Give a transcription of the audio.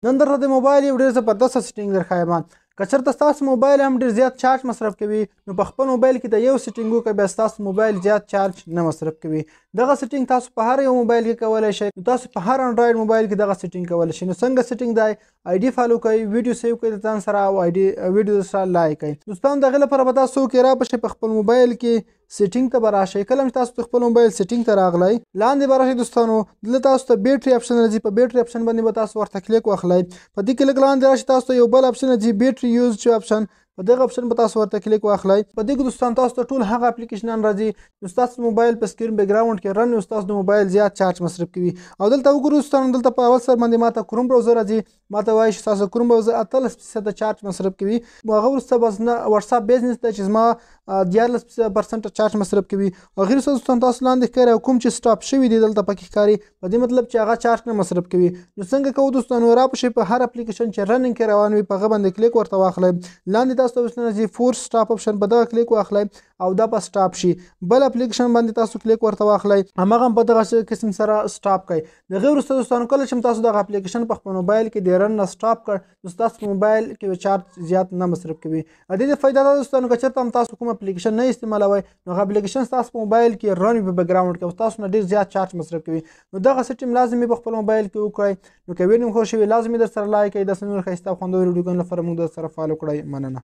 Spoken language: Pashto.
نن درته د موبایل یو ډېر زبردست سیټینګ درښایم. که چېرته ستاسو موبایل هم ډېر زیات چارج مصرف کوي نو په خپل موبایل کې د یو سیټینګ وکړئ بیا ستاسو موبایل زیات چارج نه مصرف کوي. دغه سیټینګ تاسو په هر یو موبایل کې کولی شئ. نو تاسو په هر انډراید موبایل کې دغه سیټینګ کولی شئ. نو څنګه سیټینګ دی؟ آی ډي فالو کوئ، ویډیو سیو کوئ د ځان سره او آی ډي ویډیو سره لایک کوئ. دوستانو د هغې لپاره به تاسو کې راپشئ په خپل موبایل کې سیټینګ ته به راشئ. کله چې تاسو د خپل موبایل سیټینګ ته راغلی لاندې به راشئ دوستانو، دلته تاسو ته بیټري اپشن راځي. په بیټري اپشن باندې به تاسو ورته کلیک واخلئ. په دې کې لږ لاندې راشئ تاسو ته یو بل اپشن راځي بیټري یوز چې اپشن، په دغه اپشن به تاسو ورته کلیک واخلئ. په دې کې دوستان تاسو ته ټول هغه اپلیکیشنان راځي چې ستاسو موبایل په سکرین بیک ګراوند کې رن وي، ستاسو د موبایل زیات چارج مصرف کوي. او دلته وګورئ دوستانو، دلته په اول سر باندې ماته کروم براوزر راځي. ماته وایي چې ستاسو کروم براوزر 18% چارج مصرف کوي. هغه وروسته بس نه واتساپ بیزنس دی چې زما 14% چارج مصرف کوي. او غیر دوستان تاسو لاندې ښکاري او کوم چې سټاپ شوي دي دلته پکې ښکاري، په دې مطلب چې هغه چارج نه مصرف کوي. نو څنګه کوو دوستانو؟ راپشئ په هر اپلیکیشن چې رننګ کې روان وي په هغه باندې کلیک ورته واخلئ. لاندې تاسو ته اوپشن راځي فورس سټاپ اپشن، په دغه کلیک واخلئ او دا به سټاپ شي. بل اپلیکیشن باندې تاسو کلیک ورته واخلئ، هماغه په دغه قسم سره سټاپ کړئ. د هغې وروسته دوستانو کله چې تاسو دغه اپلیکیشن په خپل موبایل کې د رن نه سټاپ کړ نو ستاسو په موبایل کې چارج زیات نه مصرف کوي. د دې فایده دا دوستانو که چېرته هم تاسو کوم اپلیکیشن نه استعمالوئ نو هغه اپلیکیشن ستاسو په موبایل کې رن وي په بیک ګراوند کې او ستاسو نه ډېر زیات چارج مصرف کوي. نو دغه سیټینګ لازمي په خپل موبایل کې وکړئ. نو که ویډیو مو خوښ شوي لاسمي در سره لایک کړئ. داسې نور ښایسته او خوندور ویډیوګانو لپاره موږ در سره فالو کړئ. مننه.